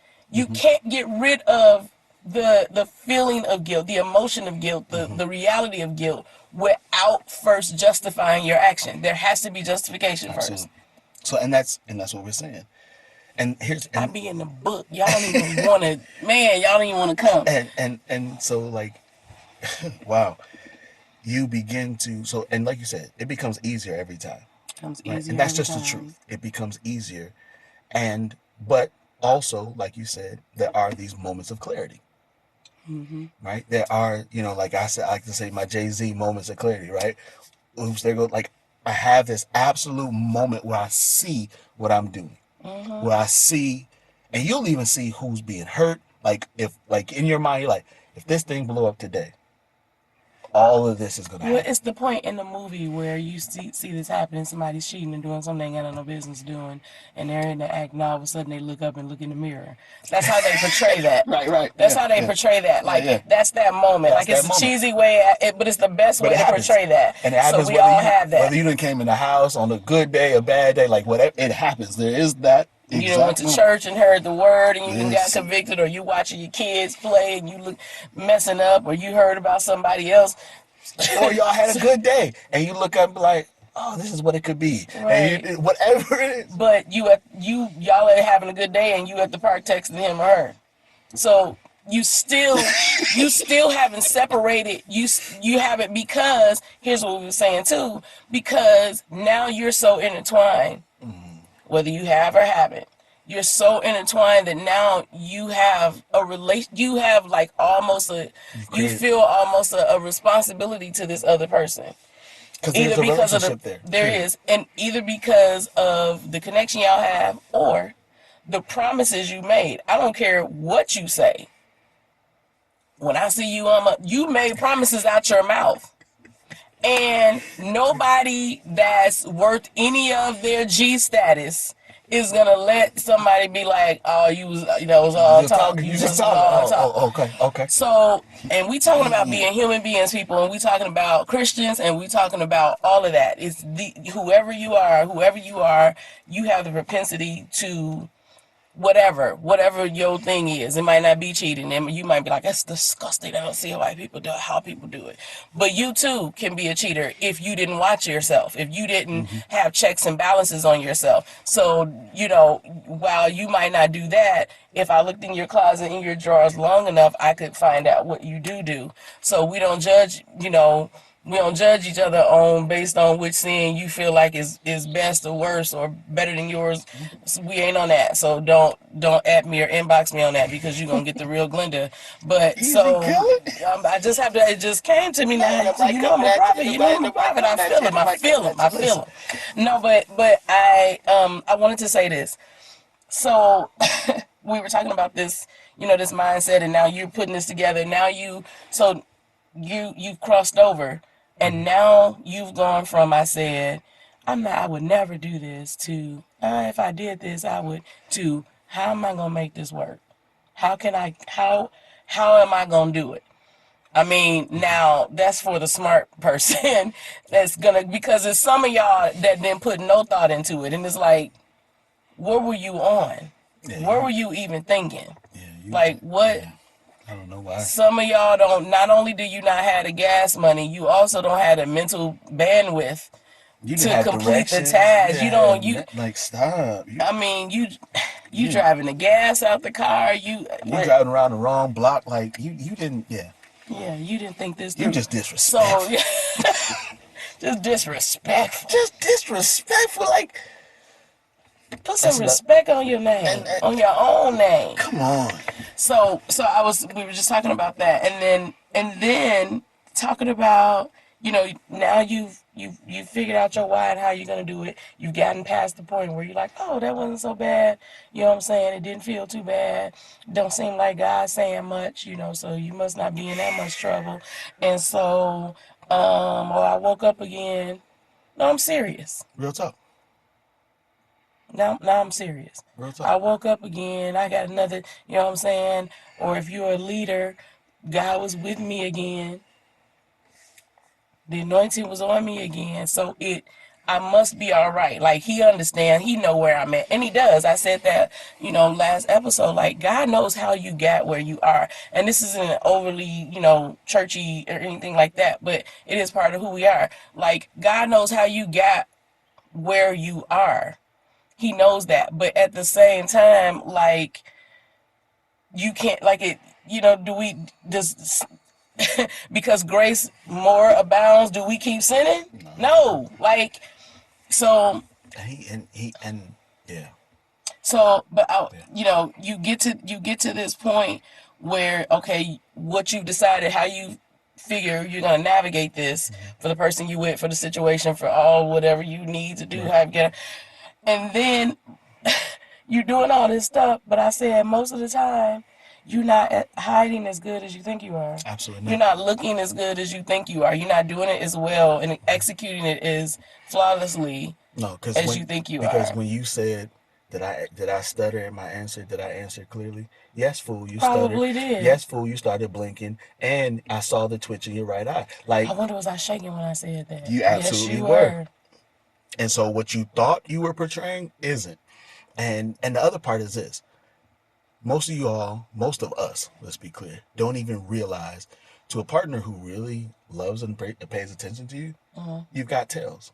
get rid of the feeling of guilt, the emotion of guilt, the reality of guilt without first justifying your action. There has to be justification first. Absolutely. So and that's what we're saying. And here's I be in the book. Y'all don't even want to, man. Y'all don't even want to come. and so like wow, you begin to and like you said, it becomes easier every time, Comes right? And easier that's every just the time. truth. It becomes easier, and but also like you said, there are these moments of clarity, right? There are like I said, I like to say my Jay-Z moments of clarity, right? Oops, there go like I have this absolute moment where I see what I'm doing, where I see, and you'll even see who's being hurt. Like if like in your mind, you're like, if this thing blow up today, all of this is gonna Well, happen. it's the point in the movie where you see this happening. Somebody's cheating and doing something they ain't got no business doing, and they're in the act. And all of a sudden, they look up and look in the mirror. That's how they portray that. Right. That's how they portray that. Like Yeah. that's that moment. That's Like it's that a moment. cheesy way, but it's the best But way it to happens, portray that. and it So happens we all have whether that. you done came in the house on a good day, a bad day, like whatever. It happens. There is that You done went exact to moment. church and heard the word, and you done got Listen, convicted, or you watching your kids play and you look messing up, or you heard about somebody else. or y'all had a good day, and you look up and be like, "Oh, this is what it could be," and Right. whatever it is. But y'all are having a good day, and you at the park texting him or her. So you still haven't separated. You haven't, because here's what we were saying too. Because now you're so intertwined, whether you have or haven't. you're so intertwined that now you have a relation, you have like almost a, You've you created, feel almost a responsibility to this other person, because there's either a because of the, relationship there. there Period. is, and either because of the connection y'all have, or the promises you made. I don't care what you say. When I see you on you made promises out your mouth. And nobody that's worth any of their G status is gonna let somebody be like, oh, you was, it was all You're talk. talking. You You just just was talking. all Oh, talk. oh, okay, okay. So, and we talking about Yeah. being human beings, people, and we talking about Christians, and we talking about all of that. It's whoever you are, you have the propensity to whatever your thing is. It might not be cheating, and you might be like, that's disgusting. I don't see how people do it. But you too can be a cheater if you didn't watch yourself, if you didn't Mm-hmm. have checks and balances on yourself. So, while you might not do that, if I looked in your closet, in your drawers long enough, I could find out what you do. So we don't judge each other on based on which sin you feel like is best or worse or better than yours. So we ain't on that. So don't at me or inbox me on that, because you're gonna get the real Glenda. But Easy so killing. I just have to. It just came to me Man, ain't now. So nobody I'm coming a at you. prophet. Ain't I'm a nobody prophet. I coming at feel you. Ain't him. I nobody feel coming him. at you. I feel Listen. him. No, but I wanted to say this. So we were talking about this, this mindset, and now you're putting this together. Now you've crossed over, and now you've gone from, I said, I would never do this, to if I did this I would, to how am I gonna make this work? How am I gonna do it? I mean, now that's for the smart person that's gonna, because it's some of y'all that didn't put no thought into it, and it's like, what were you on? Yeah, What were you even thinking? yeah, you, Like, what? yeah. I don't know why. Some of y'all don't. Not only do you not have the gas money, you also don't have the mental bandwidth You didn't to have complete the directions. You task. didn't You don't. have You. like stop. I mean, You you didn't. driving the gas out the car. You You what? driving around the wrong block. Like you didn't. Yeah. Yeah, you didn't think this You through. just So disrespectful. just disrespectful. Just disrespectful. Like Put some that's not. respect on your name, And on your own name. come on. So we were just talking about that, and then talking about, now you've figured out your why and how you're gonna do it. You've gotten past the point where you're like, oh, that wasn't so bad. You know what I'm saying? It didn't feel too bad. Don't seem like God's saying much. So you must not be in that much trouble. And so, or I woke up again. No, I'm serious. Real talk. Now I'm serious. Real talk. I woke up again. I got another, you know what I'm saying? Or if you're a leader, God was with me again. The anointing was on me again. So I must be all right. Like, he understands. He know where I'm at. And he does. I said that, last episode. Like, God knows how you got where you are. And this isn't overly, churchy or anything like that. But it is part of who we are. Like, God knows how you got where you are. He knows that. But at the same time, like, you can't, like, it, do we, does, because grace more abounds, do we keep sinning? No. No. Like, so, And yeah. but Yeah. you get to this point where, okay, what you've decided, how you figure you're gonna navigate this, for the person you with, for the situation, for all whatever you need to do, Right. how you get, and then you're doing all this stuff, but I said most of the time, you're not hiding as good as you think you are. Absolutely You're not. not looking as good as you think you are. You're not doing it as well and executing it as flawlessly No, as you think you because are. when you said that I stutter in my answer, did I answer clearly? Yes, fool, you stuttered. Probably did. Yes, fool, you started blinking, and I saw the twitch in your right eye. I Like wonder, was I shaking when I said that? you Yes, absolutely you were. were. And so what you thought you were portraying isn't. And the other part is this: most of you all, most of us, let's be clear, don't even realize, to a partner who really loves and pays attention to you, Mm-hmm. you've got tails,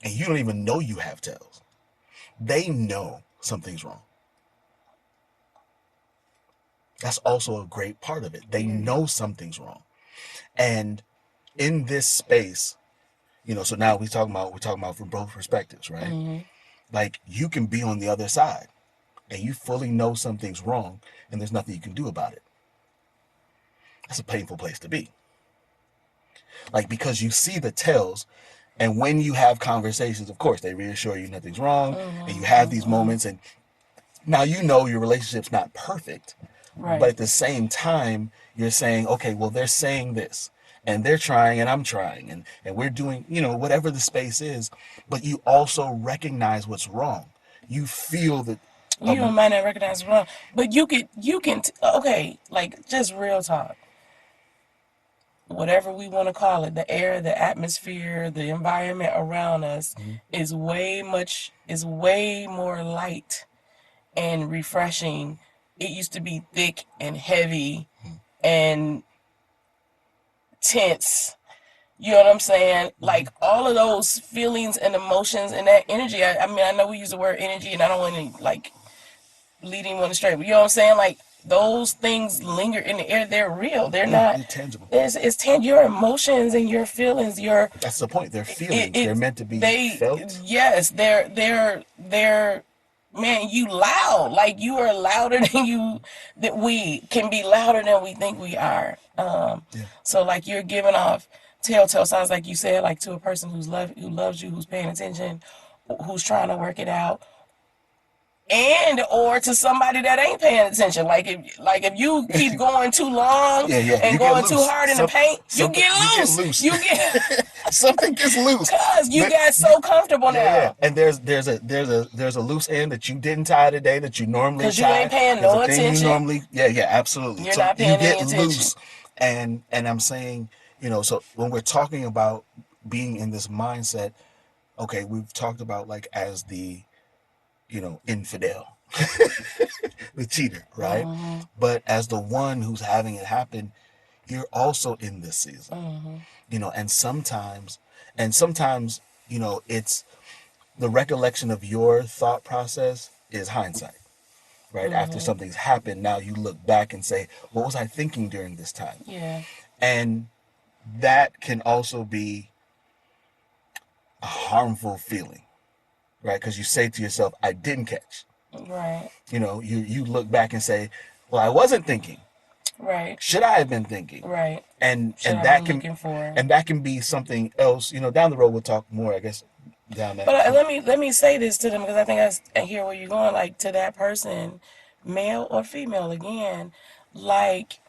and you don't even know you have tails. They know something's wrong. That's also a great part of it. They know something's wrong. And in this space, so now we're talking about from both perspectives, right? Mm-hmm. Like you can be on the other side. and you fully know something's wrong and there's nothing you can do about it. That's a painful place to be. Like, because you see the tells, and when you have conversations, of course, they reassure you nothing's wrong, and you have these moments, and now you know your relationship's not perfect, but Right. at the same time, you're saying, okay, well, they're saying this, and they're trying, and I'm trying, and we're doing, whatever the space is, but you also recognize what's wrong. You feel that, You might not recognize it wrong, but okay, like just real talk. Whatever we want to call it, the air, the atmosphere, the environment around us is way more light and refreshing. It used to be thick and heavy and tense. You know what I'm saying? Like all of those feelings and emotions and that energy. I mean, I know we use the word energy, and I don't want to like lead anyone astray. But you know what I'm saying? Like those things linger in the air. They're real. They're yeah, not. they're tangible. Your emotions and your feelings. That's the point. They're feelings. They're It meant to be they felt. yes they're man, you loud, like you are louder than you that we can be louder than we think we are. Yeah. So like you're giving off telltale signs, like you said, like to a person who loves you, who's paying attention, who's trying to work it out, and or to somebody that ain't paying attention. Like if you keep going too long Yeah, yeah. and You get going too loose. hard in the paint, you Something. get You get loose. loose. You get Something gets loose. cause you But got so comfortable yeah, yeah. now. And there's a loose end that you didn't tie today that you normally Cause you tie. ain't paying There's a no thing you attention. normally. Yeah, yeah. Absolutely. You're So not you paying get any attention. loose, and I'm saying, so when we're talking about being in this mindset, okay, we've talked about like as the infidel, the cheater, right? But as the one who's having it happen, you're also in this season, and sometimes, it's the recollection of your thought process is hindsight, right? After something's happened, now you look back and say, what was I thinking during this time? Yeah. And that can also be a harmful feeling, right? Because you say to yourself, I didn't catch. Right. You look back and say, well, I wasn't thinking. Right. Should I have been thinking? Right. And Should and have been that can looking for. and that can be something else. Down the road we'll talk more, I guess, down that. But let me say this to them because I think I hear where you're going. Like to that person, male or female, again, like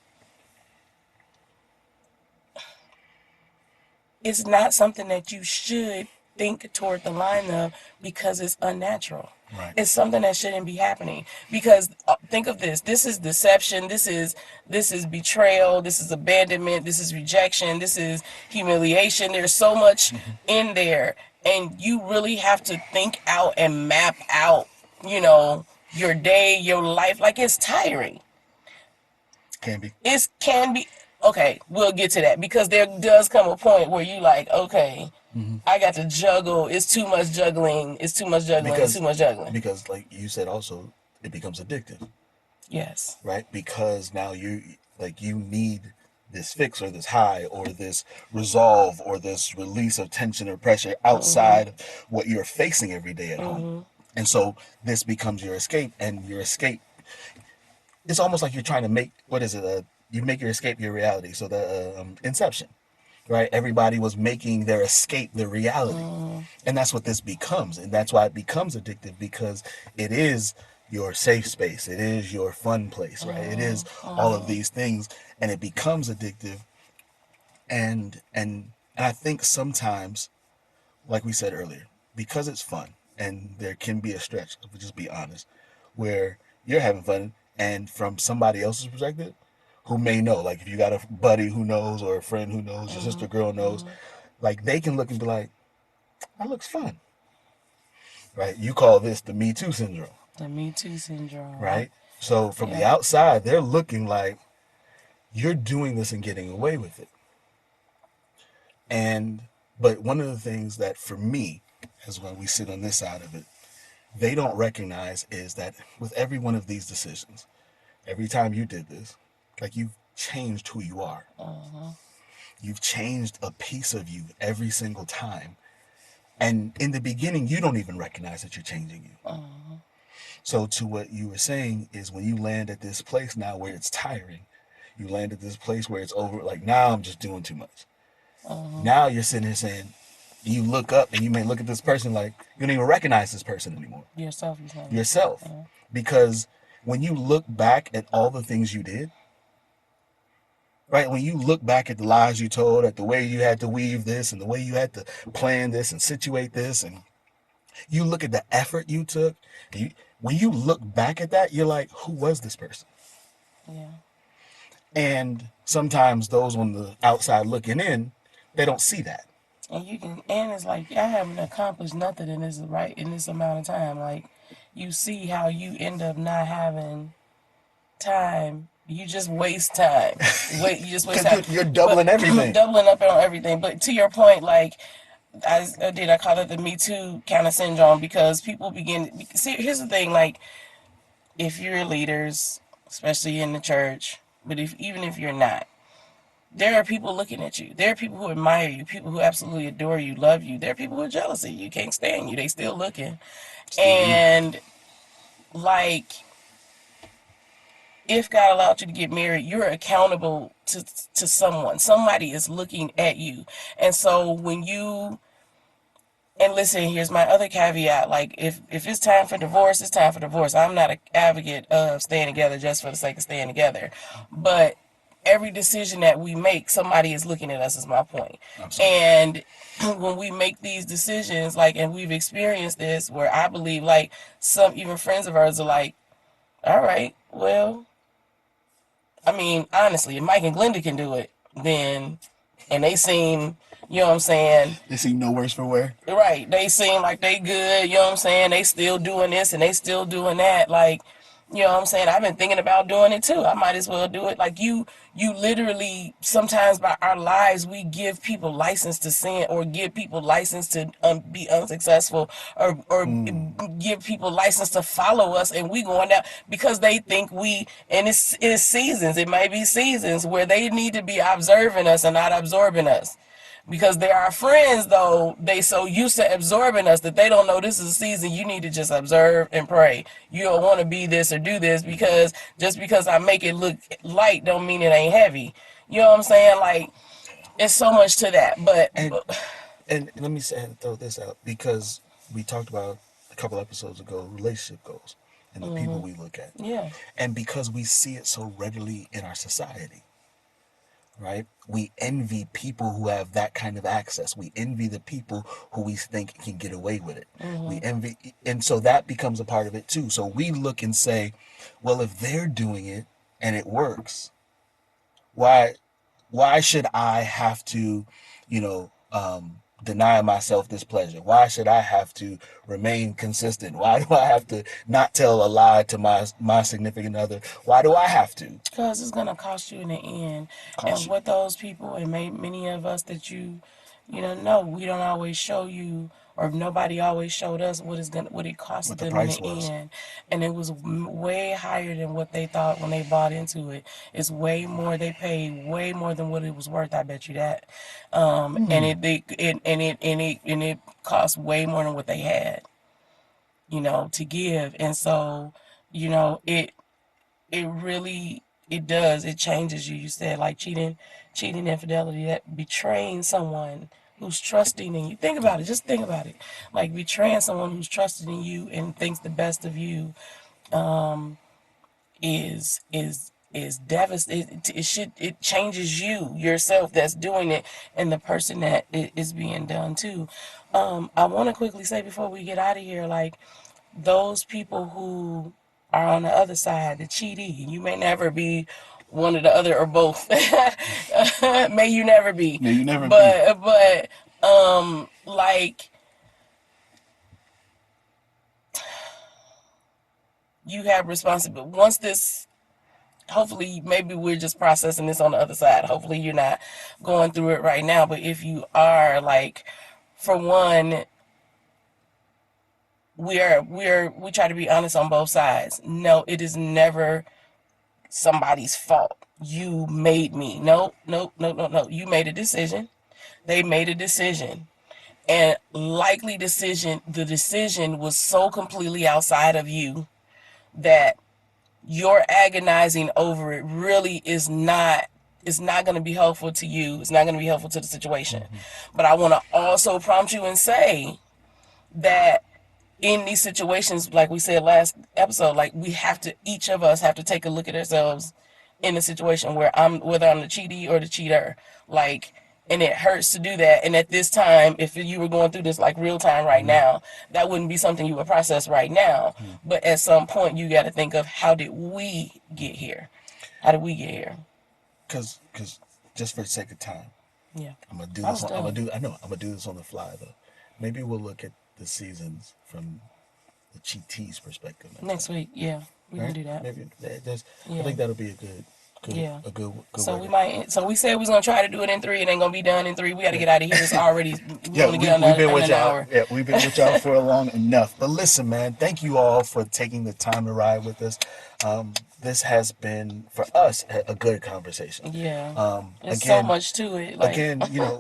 it's not something that you should think toward the line of because it's unnatural. Right. It's something that shouldn't be happening because think of this. This is deception. This is betrayal. This is abandonment. This is rejection. This is humiliation. There's so much in there, and you really have to think out and map out. Your day, your life. Like it's tiring. Can be. It can be. Okay, we'll get to that because there does come a point where you like, okay, I got to juggle. It's too much juggling. It's too much juggling. It's too because much juggling. because like you said, also it becomes addictive, Yes. right? Because now you need this fix or this high or this resolve or this release of tension or pressure outside of what you're facing every day at home. And so this becomes your escape, and your escape, it's almost like you're trying to make, what is it? You make your escape your reality. So the Inception, right? Everybody was making their escape their reality. And that's what this becomes. And that's why it becomes addictive, because it is your safe space. It is your fun place, right? It is all of these things, and it becomes addictive. And I think sometimes, like we said earlier, because it's fun and there can be a stretch, if we just be honest, where you're having fun, and from somebody else's perspective, who may know, like if you got a buddy who knows or a friend who knows, your sister girl knows, like they can look and be like, that looks fun, right? You call this the Me Too syndrome, The Me Too syndrome. right? So from the Yeah. outside, they're looking like you're doing this and getting away with it. And but one of the things that for me, as when we sit on this side of it, they don't recognize is that with every one of these decisions, every time you did this, like you've changed who you are. You've changed a piece of you every single time. And in the beginning, you don't even recognize that you're changing you. So to what you were saying is when you land at this place now where it's tiring, you land at this place where it's over. Like now I'm just doing too much. Uh-huh. Now you're sitting here saying, you look up and you may look at this person like you don't even recognize this person anymore. Yourself, you saying. Yourself. Yeah. Because when you look back at all the things you did, right? When you look back at the lies you told, at the way you had to weave this and the way you had to plan this and situate this, and you look at the effort you took, when you look back at that, you're like, who was this person? Yeah. And sometimes those on the outside looking in, they don't see that. And you can, and it's like I haven't accomplished nothing in this right in this amount of time. Like you see how you end up not having time. You just waste time. Wait, you just waste Because time. you're But doubling everything. doubling up on everything. But to your point, like I call it the Me Too kind of syndrome because people begin. See, here's the thing. Like if you're leaders, especially in the church, but if even if you're not, there are people looking at you. There are people who admire you, people who absolutely adore you, love you. There are people who are jealous of you, can't stand you. They still looking. Still do. And like if God allowed you to get married, you're accountable to someone. Somebody is looking at you. And so when you and listen, here's my other caveat. Like if it's time for divorce, it's time for divorce. I'm not an advocate of staying together just for the sake of staying together. But every decision that we make, somebody is looking at us is my point. Absolutely. And when we make these decisions, like and we've experienced this where I believe like some even friends of ours are like, all right, well, I mean, honestly, if Mike and Glenda can do it, then and they seem, you know what I'm saying, They see no worse for wear. right, they seem like they good, you know what I'm saying, they still doing this and they still doing that, like, you know what I'm saying, I've been thinking about doing it too, I might as well do it. Like you literally sometimes by our lives we give people license to sin or give people license to be unsuccessful or give people license to follow us and we going out because they think we and it's seasons, it might be seasons where they need to be observing us and not absorbing us because they're our friends though they so used to absorbing us that they don't know this is a season you need to just observe and pray. You don't want to be this or do this because just because I make it look light don't mean it ain't heavy. You know what I'm saying? Like it's so much to that but And and let me say, throw this out because we talked about a couple episodes ago relationship goals and the people we look at, yeah. and because we see it so readily in our society, right? We envy people who have that kind of access. We envy the people who we think can get away with it. We envy, and so that becomes a part of it too. So we look and say, well, if they're doing it and it works, why why should I have to, deny myself this pleasure? Why should I have to remain consistent? Why do I have to not tell a lie to my significant other? Why do I have to? Because it's gonna cost you in the end. And Caution. what those people and many of us that know we don't always show you, or nobody always showed us what it What costed the them in price the was. end, and it was way higher than what they thought when they bought into it. It's way more. They paid way more than what it was worth. I bet you that. And it cost way more than what they had, to give. And so, it really it does it changes you. You said like cheating, infidelity, that betraying someone who's trusting in you. Think about it, just think about it, like betraying someone who's trusting in you and thinks the best of you is devastating. It changes you yourself that's doing it and the person that it is being done to. I want to quickly say before we get out of here, like those people who are on the other side, the cheatee, you may never be one or the other or both. May you never be. May you never be. But like you have responsibility. Once this, hopefully, maybe we're just processing this on the other side. Hopefully, you're not going through it right now. But if you are, like, for one, we try to be honest on both sides. No, it is never somebody's fault. You made me. No, no, no, no, no. You made a decision. They made a decision. And likely decision, the decision was so completely outside of you that your agonizing over it really is not, it's not going to be helpful to you. It's not going to be helpful to the situation. Mm-hmm. But I want to also prompt you and say that in these situations, like we said last episode, like we have to, each of us have to take a look at ourselves in a situation where whether I'm the cheatee or the cheater, like, and it hurts to do that. And at this time, if you were going through this like real time right Mm-hmm. now, that wouldn't be something you would process right now. But at some point, you got to think of, how did we get here? How did we get here? Cause just for the sake of time, Yeah, I'm gonna do I this. was I'm gonna done do. I know. I'm gonna do this on the fly though. Maybe we'll look at the seasons from the cheatee's perspective next week. Yeah, we can right? do that. Maybe there's. I Yeah, think that'll be a good, yeah. good So way. we might. So we said we was gonna try to do it in 3. It ain't gonna be done in 3. We got to Yeah. get out of here. It's already. We Yeah, only get we've on been in with an y'all. hour. Yeah, we've been with y'all for long enough. But listen, man, thank you all for taking the time to ride with us. This has been for us a good conversation. Yeah, there's so Again, much to it. Like,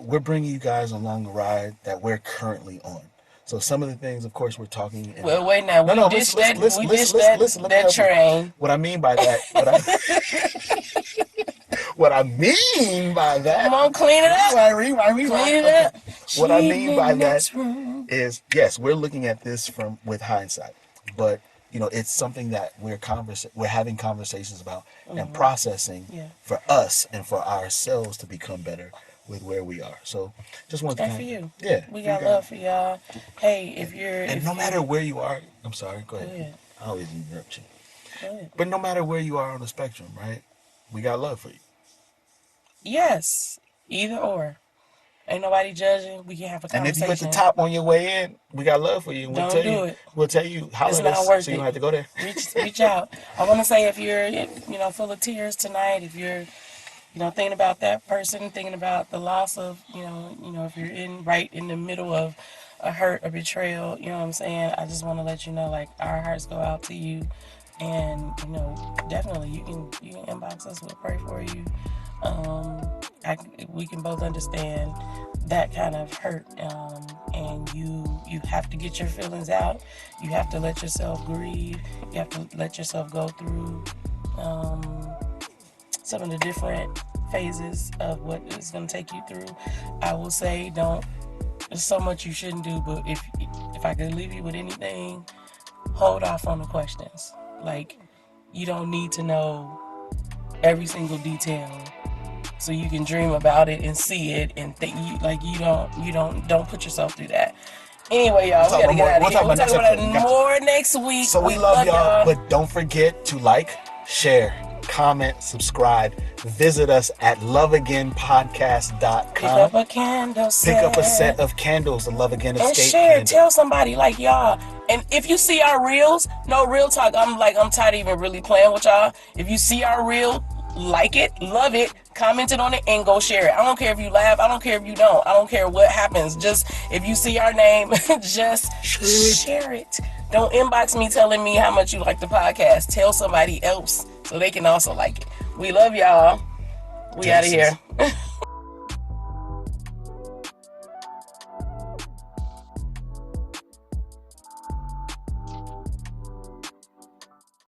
we're bringing you guys along the ride that we're currently on. So some of the things, of course, we're talking. well, wait now. No, We no, ditched that. We ditched listen. Let me that help you. train. What I mean by that, what I mean by Come that, on, clean it up. rewind. Clean it Okay, up. what I Cheating mean by in that this room. is yes, we're looking at this from with hindsight, but it's something that we're having conversations about and processing Yeah. for us and for ourselves to become better with where we are. So just want to And for kind of you. yeah, We for you got guys. love for y'all. Hey, if you're, And if no you, matter where you are, I'm sorry, go go ahead. ahead. I always interrupt you. Go ahead. But no matter where you are on the spectrum, right? We got love for you. Yes, either or. Ain't nobody judging. We can have a And if you at the conversation. top on your way in, we got love for you. And Don't do it. we'll tell you, holler It's at not us so worth you don't it. have to go there. Reach out. I want to say, if you're, full of tears tonight, if you're, thinking about that person, thinking about the loss of, if you're right in the middle of a hurt or betrayal, you know what I'm saying? I just want to let you know, like, our hearts go out to you, and definitely you can inbox us. We'll pray for you. Um, we can both understand that kind of hurt, and you have to get your feelings out. You have to let yourself grieve. You have to let yourself go through um, some of the different phases of what it's going to take you through. I will say, don't. There's so much you shouldn't do, but if I could leave you with anything, hold off on the questions. Like, you don't need to know every single detail, so you can dream about it and see it and think you don't put yourself through that. Anyway, We'll y'all, we talk gotta about get more. out of We'll here. talk We'll about talk next about it episode. We got you. more next week. So we love y'all, but don't forget to like, share, comment, subscribe. Visit us at Pick up loveagainpodcast.com. a candle Pick up a set set of candles, the Love Again and Escape share. candle. Tell somebody, like, y'all. And if you see our reels, no, real talk, I'm tired of even really playing with y'all. If you see our reel, like it, love it, comment it on it, and go share it. I don't care if you laugh. I don't care if you don't. I don't care what happens. Just, if you see our name, just share it. Don't inbox me telling me how much you like the podcast. Tell somebody else so they can also like it. We love y'all. We out of Deuces. here.